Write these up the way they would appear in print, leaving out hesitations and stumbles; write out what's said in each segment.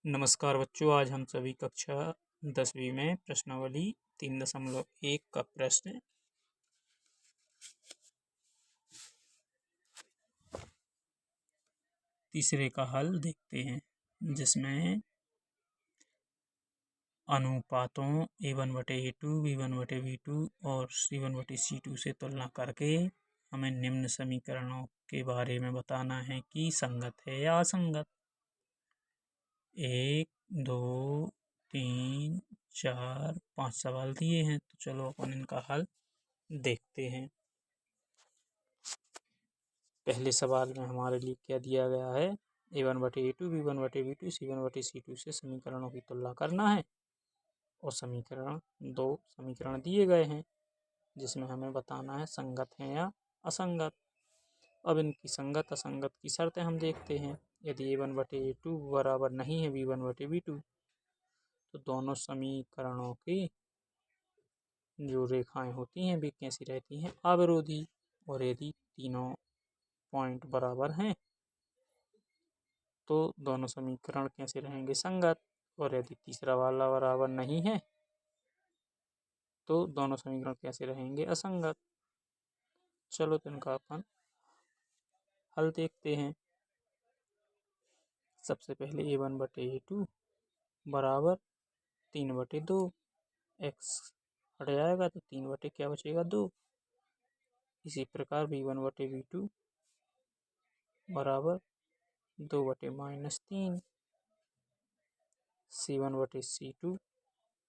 नमस्कार बच्चों, आज हम सभी कक्षा 10वीं में प्रश्नावली 3.1 का प्रश्न तीसरे का हल देखते हैं, जिसमें अनुपातों a1/a2, b1/b2 और c1/c2 से तुलना करके हमें निम्न समीकरणों के बारे में बताना है कि संगत है या असंगत। 1, 2, 3, 4, 5 सवाल दिए हैं, तो चलो अपन इनका हल देखते हैं। पहले सवाल में हमारे लिए क्या दिया गया है, a1/a2, b1/b2, c1/c2 से समीकरणों की तुलना करना है और दो समीकरण दिए गए हैं जिसमें हमें बताना है संगत है या असंगत। अब इनकी संगत असंगत की शर्तें हम देखते हैं। यदि a1/a2 बराबर नहीं है b1/b2 तो दोनों समीकरणों की जो रेखाएं होती हैं वे कैसी रहती हैं, अविरोधी। और यदि तीनों पॉइंट बराबर हैं तो दोनों समीकरण कैसे रहेंगे, संगत। और यदि तीसरा वाला बराबर नहीं है तो दोनों समीकरण कैसे रहेंगे, असंगत। चलो तो इनका अपन हल देखते हैं। सबसे पहले a1/a2 बराबर 3/2, x हट जाएगा तो 3 क्या बचेगा, 2। इसी प्रकार b1/b2 बराबर 2/-3, c1/c2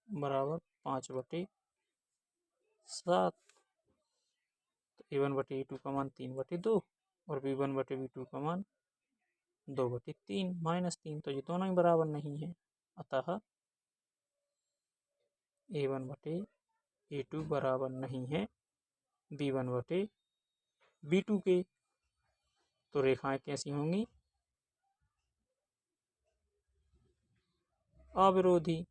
बराबर 5/7। तो a1/a2 का मान 3/2 और b1/b2 का मान 2/3 -3, तो ये दोनों ही बराबर नहीं है। अतः a1/a2 बराबर नहीं है b1/b2 के। तो रेखाएं कैसी होंगी, अविरोधी।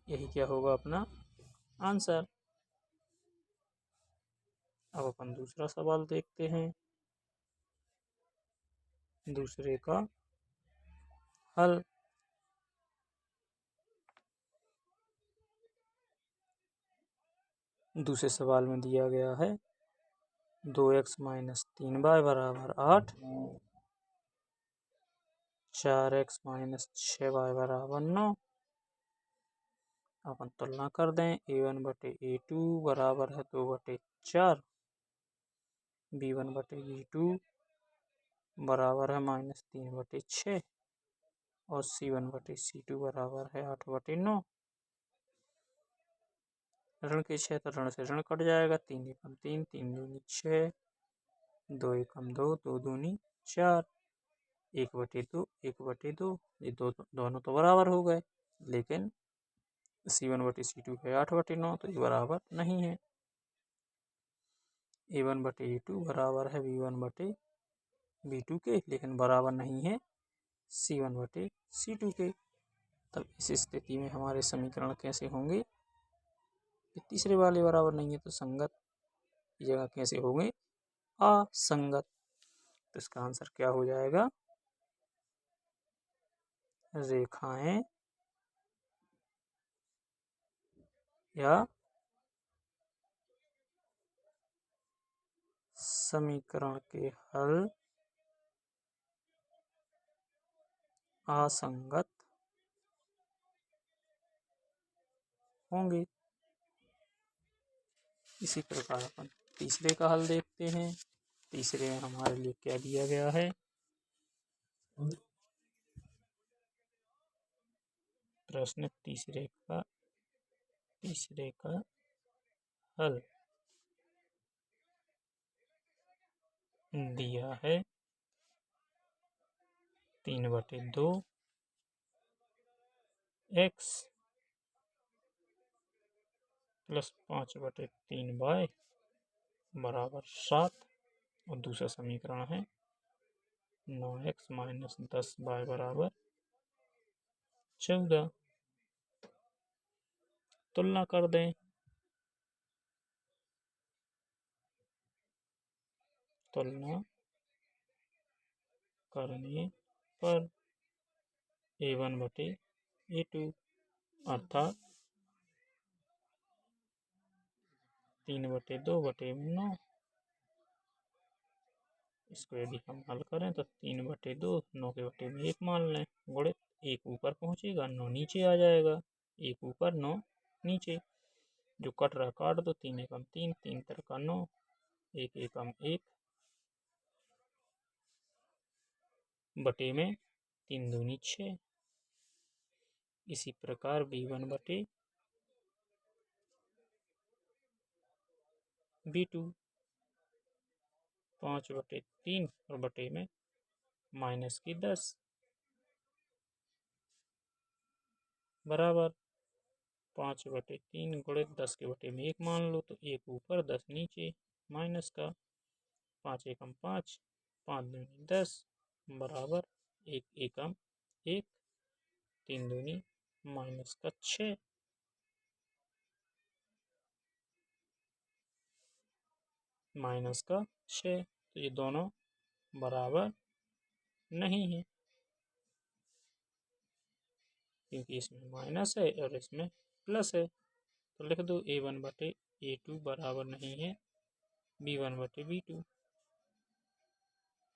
यही क्या होगा अपना आंसर। अब अपन दूसरा सवाल देखते हैं, दूसरे का हल। दूसरे सवाल में दिया गया है 2x - 3y बराबर 8, 4x - 6y बराबर 9। अपन तुलना कर दें, a1/a2 बराबर है 2/4, b1/b2 बराबर है -3/6 और c1/c2 बराबर है 8/9। ऋण के 6 तो ऋण से ऋण कट जाएगा, 3 एकम 3, 3 दूनी 6, 2 एकम 2, 2 दूनी 4, 1/2, 1/2। ये दोनों तो बराबर हो गए, लेकिन c1/c2 है 8/9, तो ये बराबर नहीं है। a1/a2 बराबर है b1/b2 के, लेकिन बराबर नहीं है c1/c2 के। तब इस स्थिति में हमारे समीकरण कैसे होंगे, तीसरे वाले बराबर नहीं है तो संगत की जगह कैसे होंगे, असंगत। तो इसका आंसर क्या हो जाएगा, रेखाएं या समीकरण के हल असंगत होंगे। इसी प्रकार अपन तीसरे का हल देखते हैं। तीसरे में हमारे लिए क्या दिया गया है, प्रश्न तीसरे का हल दिया है 3/2 x प्लस 5/3y बराबर 7। और दूसरा समीकरण है 9x - 10y बराबर 14। तुलना कर दें, तुलना करने पर A1/A2 अर्थात 3/2/9। इसको यदि हम हल करें तो 3/2 9 के बटे में 1 मान लें, गुणित 1 ऊपर पहुंचेगा 9 नीचे आ जाएगा, 1 ऊपर 9 नीचे, जो कट रहा काट दो, 3 एकम 3, 3 तिरका 9, 1 एकम 1 बटे में 3 दूनी 6। इसी प्रकार B1/B2 5/3 और बटे में -10 बराबर 5/3 गुणित 10 के बटे में 1 मान लो, तो 1 ऊपर 10 नीचे, माइनस का 5 एकम 5, 5 दूनी 10 बराबर 1 एकम 1, 3 दूनी -6 -6। तो ये दोनों बराबर नहीं है, क्योंकि इसमें माइनस है और इसमें प्लस है। तो लिख दो A1/A2 बराबर नहीं है B1/B2।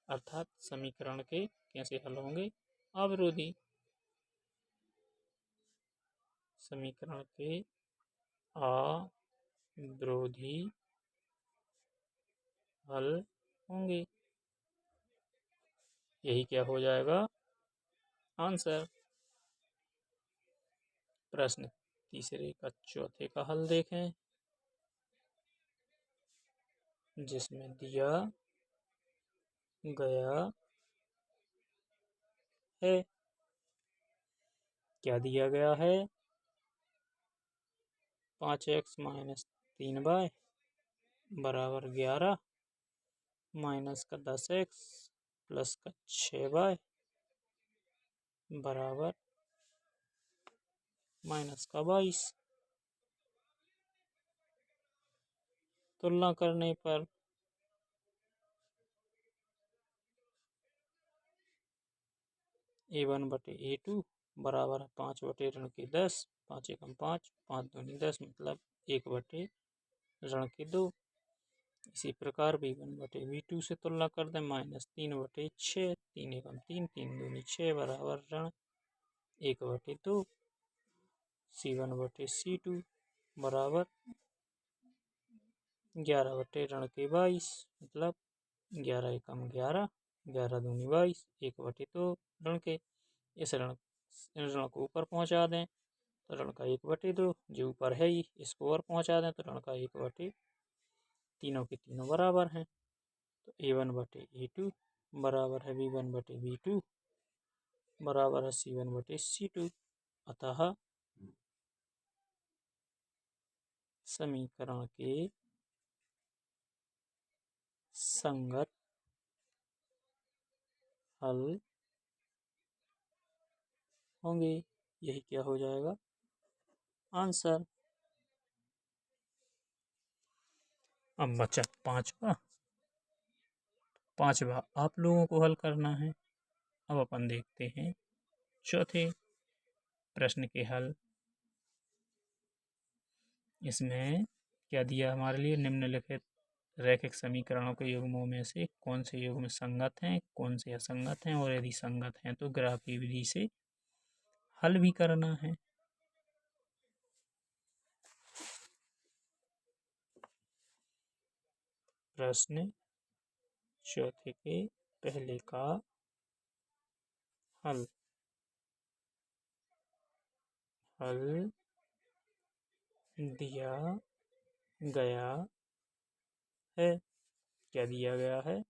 अर्थात समीकरण के कैसे हल होंगे? अवरोधी। समीकरण के अवरोधी हल होंगे। यही क्या हो जाएगा? आंसर। प्रश्न तीसरे का चौथे का हल देखें, जिसमें दिया गया है। क्या दिया गया है? 5x - 3y बराबर 11 माइनस का 10x प्लस का 6y बराबर -22। तुलना करने पर A1/A2 बराबर 5/10, 5 एकम 5, 5 दूनी 10 मतलब 1/2। इसी प्रकार B1/B2 से तुलना कर दें, -3/6, 3 एकम 3, 3 दूनी 6 बराबर 1/2। C1/C2 बराबर 11/22 मतलब 11 एकम 11, 11 दूनी 22, 1/2 इस ऋण को ऊपर पहुंचा दें तो ऋण का 1/2, जो ऊपर है ही इसको और पहुंचा दें तो ऋण का 1/, तीनों के तीनों बराबर हैं। तो A1/A2 बराबर है B1/B2 बराबर है C1/C2। अतः समीकरण के संगत हल होंगे। यही क्या हो जाएगा? आंसर। अब बचा पांचवा आप लोगों को हल करना है। अब अपन देखते हैं चौथे प्रश्न के हल। इसमें क्या दिया हमारे लिए? निम्नलिखित रैखिक समीकरणों के युग्मों में से कौन से युग्म संगत हैं, कौन से असंगत हैं, और यदि संगत हैं तो ग्राफ की विधि से हल भी करना है। प्रश्न चौथे के पहले का हल। हल दिया गया है। क्या दिया गया है?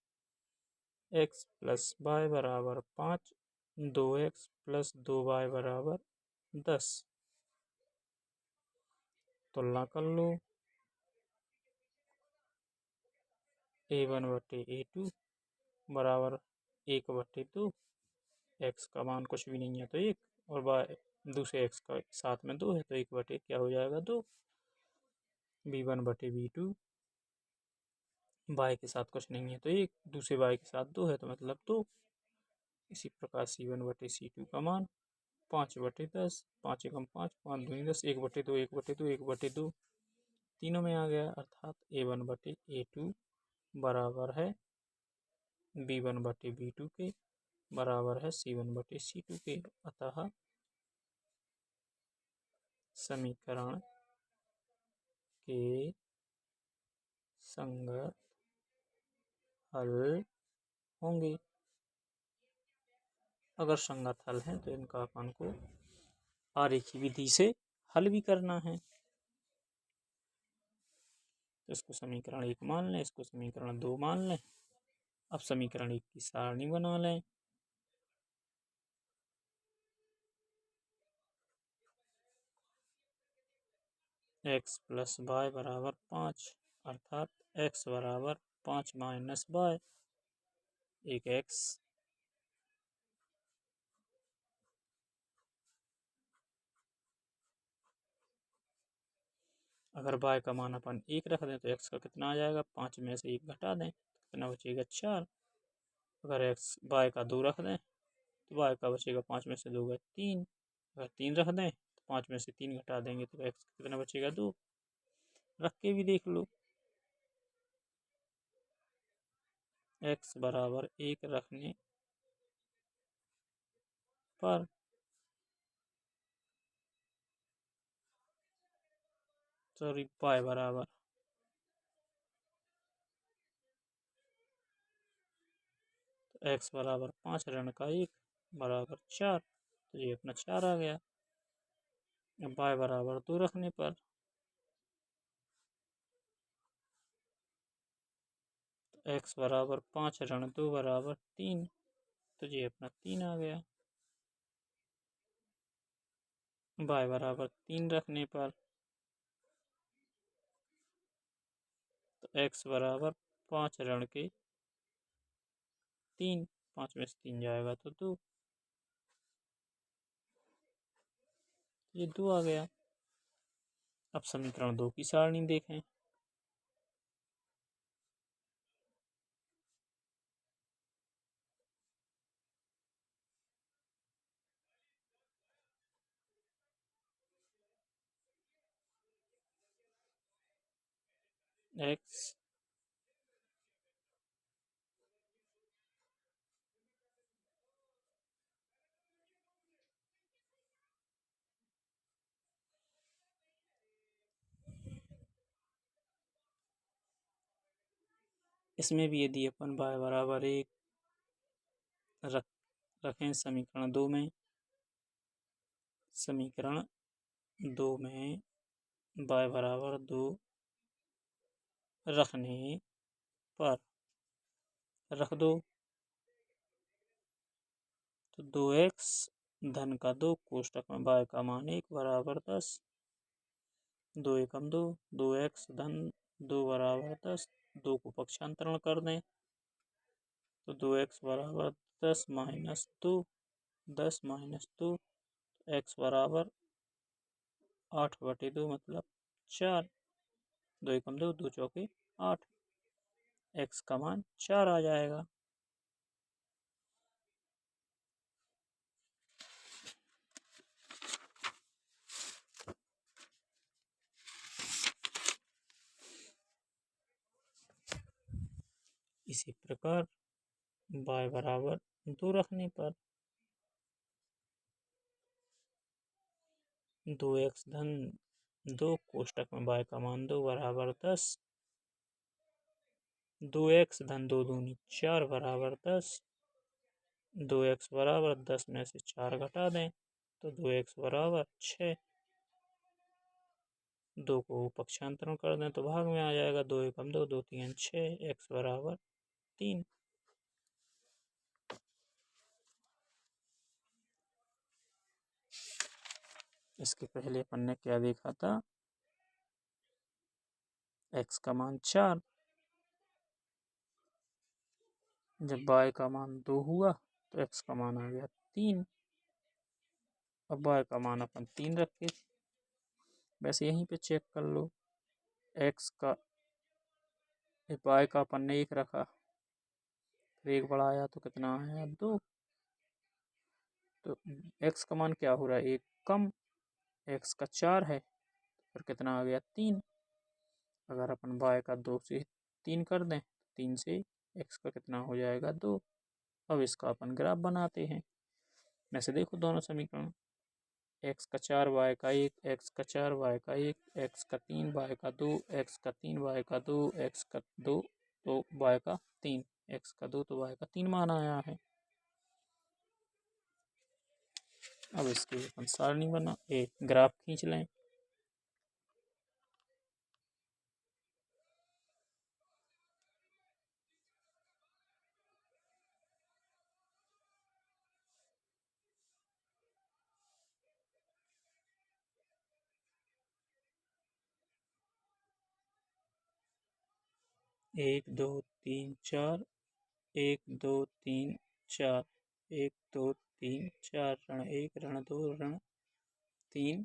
x + y बराबर 5, 2x + 2y बराबर 10। तुलना कर लो। A1/A2 बराबर 1/2, x का मान कुछ भी नहीं है तो 1, और y दूसरे x का साथ में 2 है तो 1/, क्या हो जाएगा? 2। B1/B2 y के साथ कुछ नहीं है तो 1, दूसरे y के साथ 2 है तो मतलब 2। इसी प्रकार C1/C2 का मान 5/10, 5 एकम 5, 5 दूनी 10, 1/2, 1/2, 1/2 तीनों में आ गया, अर्थात A1/A2 बराबर है B1/B2 के, बराबर है C1/C2 के। अतः समीकरण के संगत हल होंगे। अगर संगत हल हैं तो इनका अपन को आरेखीय विधि से हल भी करना है। तो इसको समीकरण 1 मान लें, इसको समीकरण 2 मान लें। अब समीकरण 1 की सारणी बना लें। x प्लस वाई बराबर 5, अर्थात x बराबर 5 माइनस वाई। एक x अगर y का मान अपन 1 रख दें तो x का कितना आ जाएगा, 5 में से 1 घटा दें तो कितना बचेगा, 4। अगर y का 2 रख दें तो y का बचेगा 5 में से 2 गए 3। अगर 3 रख दें तो 5 में से 3 घटा देंगे तो x कितना बचेगा, 2। रख के भी देख लो। x बराबर 1 रखने पर y बराबर x बराबर 5 ऋण का 1 बराबर 4, तो ये अपना 4 आ गया। अब y बराबर 2 रखने पर x बराबर 5 ऋण 2 बराबर 3, तो ये अपना 3 आ गया। y बराबर 3 रखने पर तो x बराबर 5 ऋण के 3, 5 में से 3 जाएगा तो 2, ये 2 आ गया। अब समीकरण 2 की सारणी देखें। x इसमें भी यदि अपन y बराबर 1 रखें समीकरण 2 में, समीकरण 2 में y बराबर 2 रखने पर रख दो तो 2x धन का 2 कोष्टक में y का मान 1 बराबर 10, 2 एकम 2, 2x धन 2 बराबर 10, 2 को पक्षांतरण कर दें तो 2x बराबर 10 माइनस 2, 10 माइनस 2, x बराबर 8/2 मतलब 4, 2 एकम 2, 2 चौके 8, x का मान 4 आ जाएगा। इसी प्रकार y बराबर 2 रखने पर 2x धन 2 कोष्टक में y का मान 2 बराबर 10, 2x धन 2 दूनी 4 बराबर 10, 2x बराबर 10 में से 4 घटा दें तो 2x बराबर 6, 2 को पक्षांतरण कर दें तो भाग में आ जाएगा, 2 एकम 2, 2 3 6, x बराबर 3। इसके पहले अपन ने क्या देखा था, x का मान 4, जब y का मान 2 हुआ तो x का मान आ गया 3। अब y का मान अपन 3 रखे, वैसे यहीं पे चेक कर लो, x का y का अपन ने 1 रखा, फिर 1 बढ़ाया तो कितना आया, 2, तो x का मान क्या हो रहा है, 1 कम, x का 4 है, फिर कितना आ गया 3। अगर अपन y का 2 से 3 कर दें, 3 से x का कितना हो जाएगा 2। अब इसका अपन ग्राफ बनाते हैं। वैसे देखो दोनों समीकरण, x का 4 y का 1, x का 4 y का 1, x का 3 y का 2, x का 3 y का 2, x का 2 तो y का 3, x का 2 तो y का 3 मान आया है। अब इसकी अपन सारणी बना एक ग्राफ खींच लें। एक दो तीन चार, 1 2 3 4, 1 2 3 4, ऋण 1 ऋण 2 ऋण 3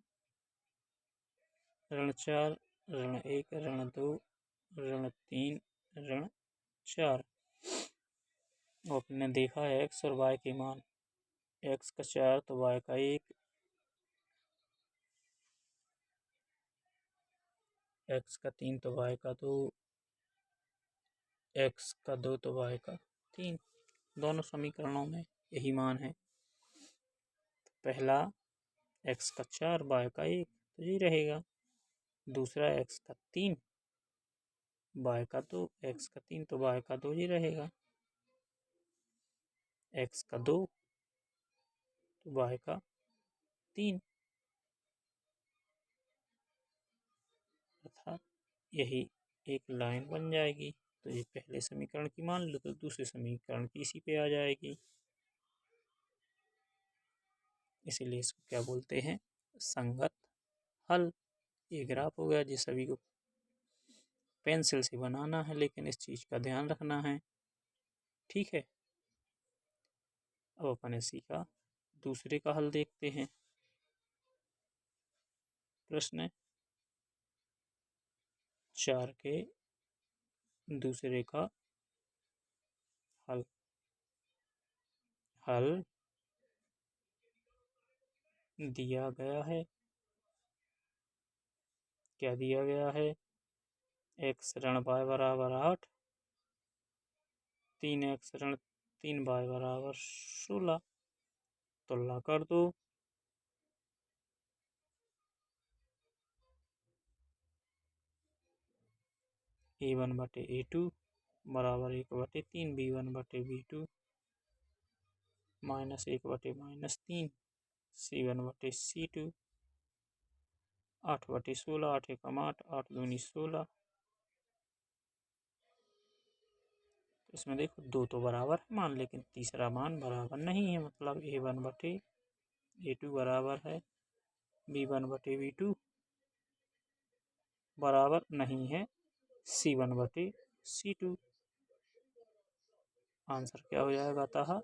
ऋण 4 ऋण 1 ऋण 2 ऋण 3 ऋण 4। आपने देखा है एक्स और वाई के मान, एक्स का 4 तो वाई का 1, एक्स का 3 तो वाई का 2, एक्स का 2 तो वाई का 3। दोनों समीकरणों में यही मान है। पहला एक्स का 4 वाई का 1 तो यही रहेगा। दूसरा एक्स का 3 वाई का 2, एक्स का 3 तो वाई का 2 ही रहेगा। एक्स का 2 तो वाई का 3, अर्थात यही एक लाइन बन जाएगी। तो ये पहले समीकरण की मान लो तो दूसरे समीकरण की इसी पे आ जाएगी। इसीलिए इसको क्या बोलते हैं, संगत हल। ये ग्राफ हो गया जिस सभी को पेंसिल से बनाना है, लेकिन इस चीज़ का ध्यान रखना है, ठीक है। अब अपन इसी का दूसरे का हल देखते हैं। प्रश्न 4 के दूसरे का हल। हल दिया गया है, क्या दिया गया है, x ऋण y बराबर 8, 3x ऋण 3y बराबर 16। तुलना कर दो। a1 बटे a2 बराबर 1/3 b1 बटे b2 माइनस 1/-3 c1 बटे c2। 8/16, 8 एकम 8, 8 दूनी 16। इसमें देखो दो तो बराबर है मान, लेकिन तीसरा मान बराबर नहीं है, मतलब a1 बटे a2 बराबर है b1 बटे b2 बराबर नहीं है c1 बटे c2। आंसर क्या हो जाएगा, अतः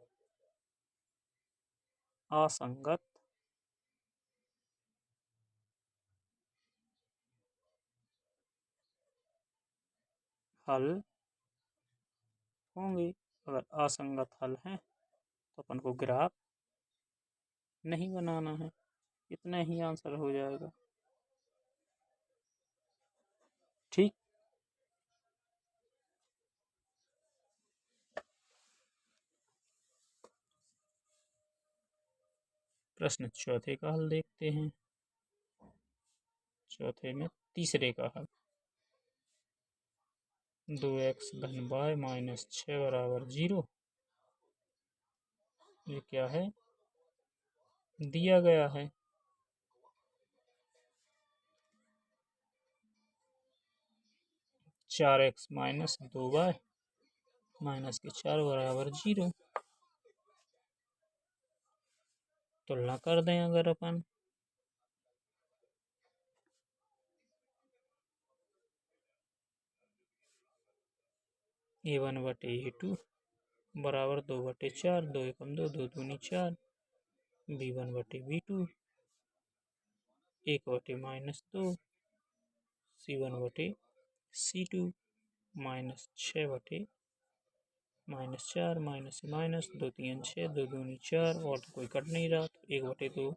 असंगत हल होंगे। अगर असंगत हल है तो अपन को ग्राफ नहीं बनाना है, इतना ही आंसर हो जाएगा, ठीक। प्रश्न चौथे का हल देखते हैं। चौथे में तीसरे का हल, 2x धन y माइनस 6 बराबर 0। ये क्या है, दिया गया है। 4x माइनस 2y माइनस के 4 बराबर 0। तुलना कर दें अगर अपन, a1 बटे a2 बराबर 2/4, 2 एकम 2, 2 दूनी 4, b1 बटे b2 1/-2, c1 बटे c2 माइनस 6/-2। -4 माइनस से माइनस 2 3 6 2 दूनी 4 और तो कोई कट नहीं रहा तो 1/2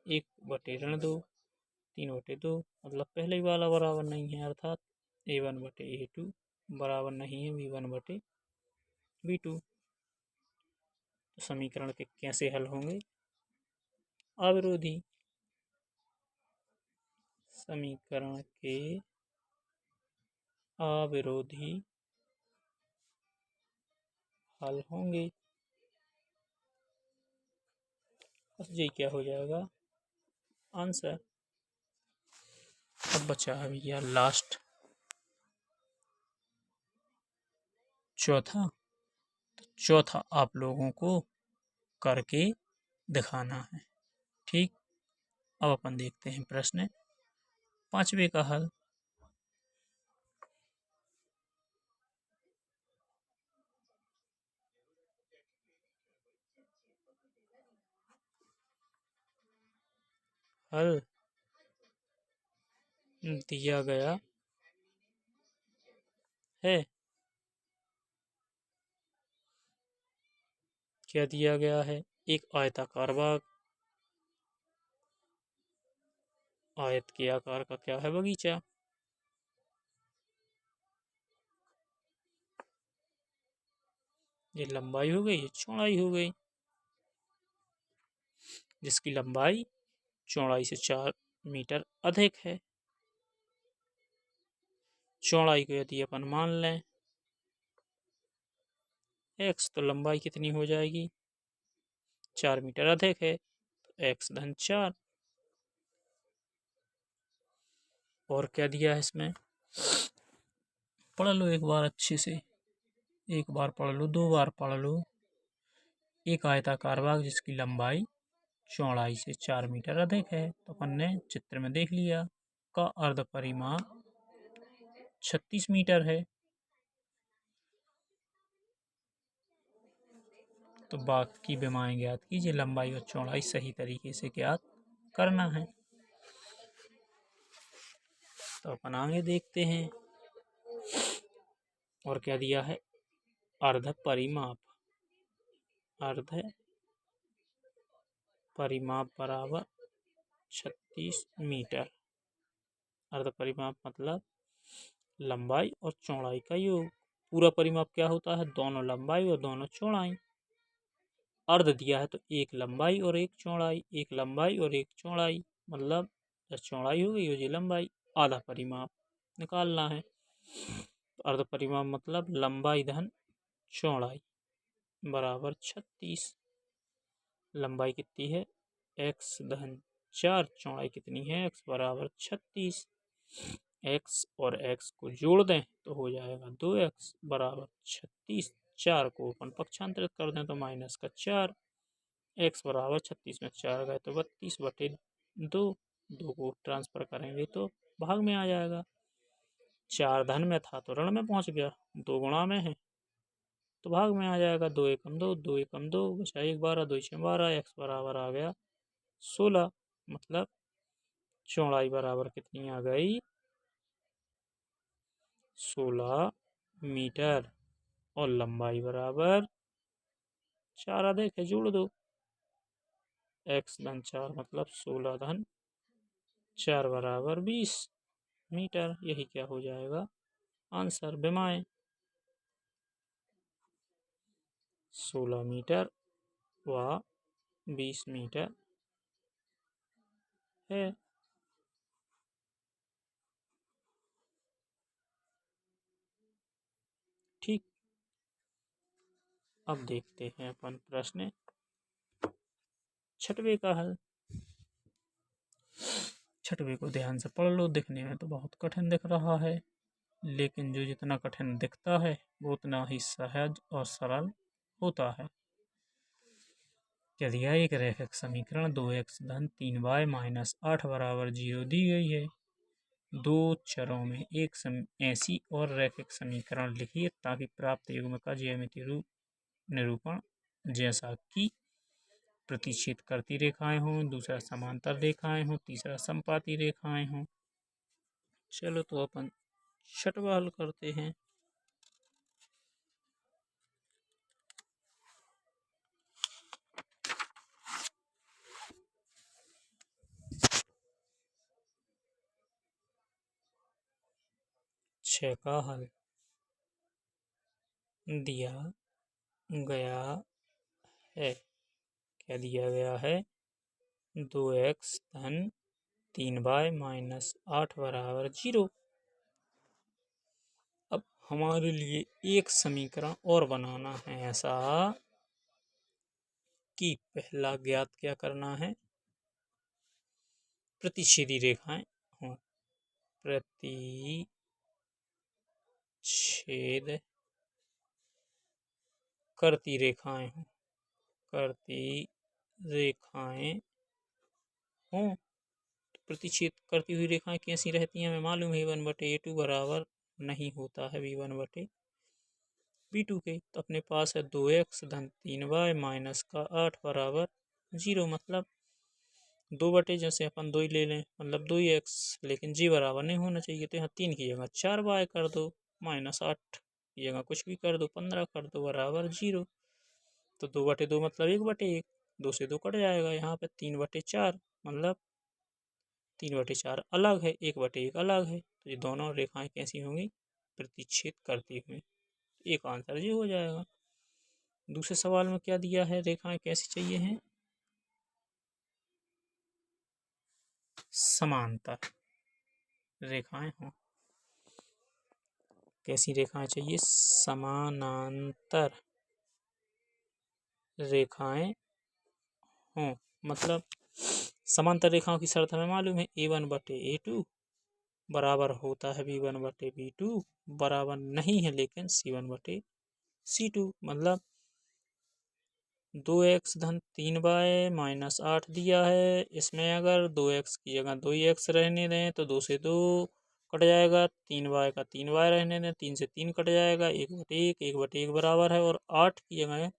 1/2 3/2 मतलब पहले ही वाला बराबर नहीं है अर्थात A1/A2 बराबर नहीं है V1/V2। तो समीकरण के कैसे हल होंगे? अविरोधी समीकरण के अविरोधी हल होंगे। बस ये क्या हो जाएगा आंसर। अब बचा है भैया लास्ट चौथा। तो चौथा आप लोगों को करके दिखाना है। ठीक, अब अपन देखते हैं प्रश्न 5वें का हल। हल दिया गया है। क्या दिया गया है? एक आयताकार बाग, आयत के आकार का क्या है बगीचा। ये लंबाई हो गई, ये चौड़ाई हो गई। जिसकी लंबाई चौड़ाई से 4 मीटर अधिक है। चौड़ाई को यदि अपन मान लें x, तो लंबाई कितनी हो जाएगी? 4 मीटर अधिक है तो x धन 4। और क्या दिया है इसमें? पढ़ लो एक बार अच्छे से, एक बार पढ़ लो, 2 बार पढ़ लो। एक आयताकार बाग जिसकी लंबाई चौड़ाई से 4 मीटर अधिक है, तो अपन ने चित्र में देख लिया, का अर्ध परिमाप 36 मीटर है। तो बाग की विमाएं ज्ञात कीजिए, लंबाई और चौड़ाई सही तरीके से ज्ञात करना है। तो अपन आगे देखते हैं। और क्या दिया है? अर्ध परिमाप, अर्ध परिमाप बराबर 36 मीटर। अर्ध परिमाप मतलब लंबाई और चौड़ाई का योग। पूरा परिमाप क्या होता है? दोनों लंबाई और दोनों चौड़ाई। अर्ध दिया है तो एक लंबाई और एक चौड़ाई, एक लंबाई और एक चौड़ाई, मतलब जब चौड़ाई हो गई हो जी लंबाई, आधा परिमाप निकालना है। तो अर्ध परिमाप मतलब लंबाई धन चौड़ाई बराबर 36। लंबाई कितनी है? x धन 4। चौड़ाई कितनी है? x बराबर 36। x और x को जोड़ दें तो हो जाएगा 2x बराबर 36। 4 को अपन पक्षांतरित कर दें तो माइनस का 4। x बराबर 36 में 4 गए तो 32/2। 2 को ट्रांसफर करेंगे तो भाग में आ जाएगा। 4 धन में था तो ऋण में पहुंच गया, 2 गुणा में है तो भाग में आ जाएगा। 2 एकम 2, 2 एकम 2 बचा 1 12, 2 6 12। x बराबर आ गया 16। मतलब चौड़ाई बराबर कितनी आ गई? 16 मीटर। और लंबाई बराबर 4 अधिक है, जोड़ दो। x धन 4 मतलब 16 धन 4 बराबर 20 मीटर। यही क्या हो जाएगा आंसर। विमाएं 16 मीटर व 20 मीटर है। ठीक, अब देखते हैं अपन प्रश्न 6वें का हल। 6वें को ध्यान से पढ़ लो। दिखने में तो बहुत कठिन दिख रहा है, लेकिन जो जितना कठिन दिखता है वो उतना ही सहज और सरल होता है। क्या दिया? एक रैखिक समीकरण 2x धन 3y माइनस 8 बराबर 0 दी गई है। दो चरों में एक ऐसी और रैखिक समीकरण लिखिए ताकि प्राप्त युग्म का ज्यामितीय रूप निरूपण जैसा कि प्रतिच्छेद करती रेखाएं हों, दूसरा समांतर रेखाएं हों, तीसरा समपाती रेखाएं हों। चलो तो अपन 6वां हल करते हैं। 6 का हल दिया गया है। क्या दिया गया है? 2x धन 3y माइनस 8 बराबर 0। अब हमारे लिए एक समीकरण और बनाना है ऐसा कि पहला ज्ञात क्या करना है? प्रतिच्छेदी रेखाएं हों। प्रतिच्छेद करती रेखाएं हों। करती रेखाएं हों। प्रतिच्छेद करती हुई रेखाएं कैसी रहती हैं हमें मालूम है। a1/a2 बराबर नहीं होता है b1/b2 के। तो अपने पास है 2x धन 3y माइनस का 8 बराबर 0। मतलब 2 जैसे अपन 2 ही ले लें, मतलब 2x, लेकिन जी बराबर नहीं होना चाहिए। तो यहाँ 3 की जगह 4y कर दो, माइनस 8 की जगह कुछ भी कर दो, 15 कर दो, बराबर 0। तो 2/2 मतलब 1/1, 2 से 2 कट जाएगा। यहाँ पे 3/4 मतलब 3/4 अलग है, 1/1 अलग है। तो ये दोनों रेखाएं कैसी होंगी? प्रतिच्छेद करती हुई। एक आंसर ये हो जाएगा। दूसरे सवाल में क्या दिया है? रेखाएं कैसी चाहिए हैं? समांतर रेखाएं हों। कैसी रेखाएं चाहिए? समानांतर रेखाएं हों। मतलब समांतर रेखाओं की शर्त हमें मालूम है, a1/a2 बराबर होता है b1/b2 बराबर नहीं है लेकिन c1/c2। मतलब 2x धन 3y माइनस 8 दिया है। इसमें अगर 2x की जगह 2x रहने दें तो 2 से 2 कट जाएगा, 3y का 3y रहने दें, 3 से 3 कट जाएगा, 1/1, 1/1 बराबर है। और 8 की जगह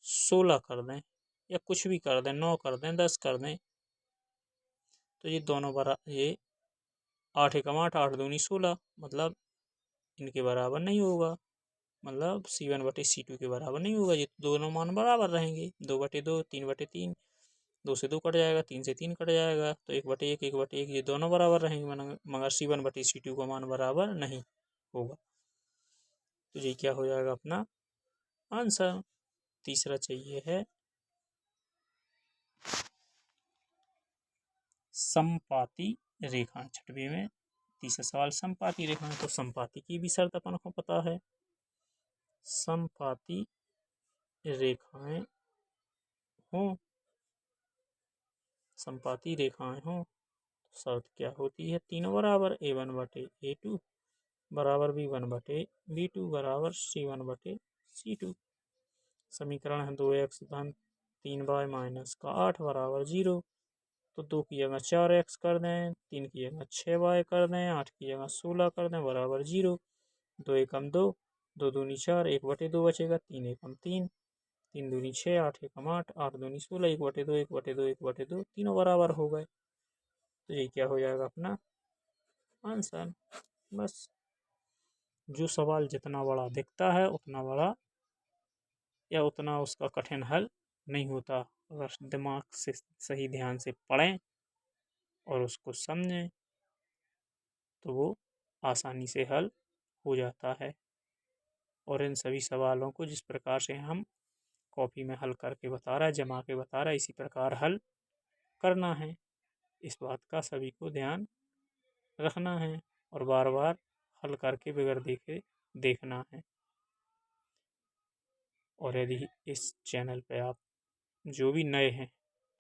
16 कर दें या कुछ भी कर दें, 9 कर दें, 10 कर दें, तो ये दोनों ये 8 एकम 8, 8 दूनी 16, मतलब इनके बराबर नहीं होगा। मतलब c1/c2 के बराबर नहीं होगा। ये दोनों मान बराबर रहेंगे, 2/2, 3/3, 2 से 2 कट जाएगा, 3 से 3 कट जाएगा, तो 1/1, 1/1 ये दोनों बराबर रहेंगे, मगर c1/c2 का मान बराबर नहीं होगा। तो ये क्या हो जाएगा अपना आंसर। तीसरा चाहिए है समपाती रेखाएं। छठवीं में तीसरा सवाल समपाती रेखाएं। तो समपाती की भी शर्त अपन को पता है। समपाती रेखाएं हों। समपाती रेखाएं हों, शर्त क्या होती है? तीनों बराबर, a1/a2 बराबर b1/b2 बराबर c1/c2। समीकरण है 2x धन 3y माइनस का 8 बराबर 0। तो 2 की जगह 4x कर दें, 3 की जगह 6y कर दें, 8 की जगह 16 कर दें, बराबर 0। 2 एकम 2, 2 दूनी 4, 1/2 बचेगा, 3 एकम 3, 3 दूनी 6, 8 एकम 8, 8 दूनी 16, 1/2, 1/2, 1/2, तीनों बराबर हो गए। तो ये क्या हो जाएगा अपना आंसर। बस, जो सवाल जितना बड़ा दिखता है उतना बड़ा या उतना उसका कठिन हल नहीं होता। अगर दिमाग से सही ध्यान से पढ़ें और उसको समझें तो वो आसानी से हल हो जाता है। और इन सभी सवालों को जिस प्रकार से हम कॉपी में हल करके बता रहा है, जमा के बता रहा है, इसी प्रकार हल करना है। इस बात का सभी को ध्यान रखना है और बार बार हल करके बगैर देखे देखना है। और यदि इस चैनल पे आप जो भी नए हैं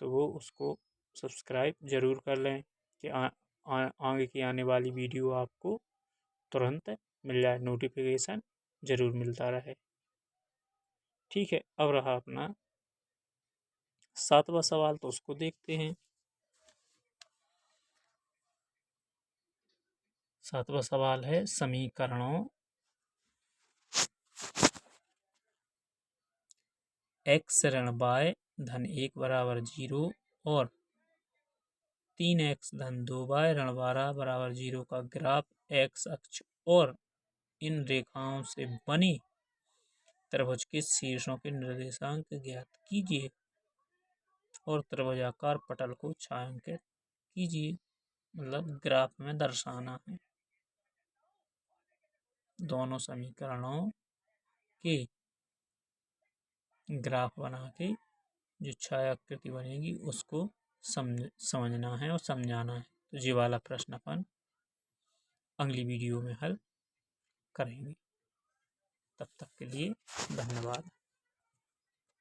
तो वो उसको सब्सक्राइब ज़रूर कर लें कि आगे की आने वाली वीडियो आपको तुरंत मिल जाए, नोटिफिकेशन ज़रूर मिलता रहे। ठीक है, अब रहा अपना 7वां सवाल, तो उसको देखते हैं। 7वां सवाल है समीकरणों x ऋण y धन 1 बराबर 0 और 3x धन 2y ऋण 12 बराबर 0 का ग्राफ x अक्ष और इन रेखाओं से बने त्रिभुज के शीर्षों के निर्देशांक ज्ञात कीजिए और त्रिभुजाकार पटल को छायांकित कीजिए। मतलब ग्राफ में दर्शाना है। दोनों समीकरणों के ग्राफ बना के जो छायाकृति बनेगी उसको समझना है और समझाना है। तो ये वाला प्रश्न अपन अगली वीडियो में हल करेंगे। तब तक के लिए धन्यवाद।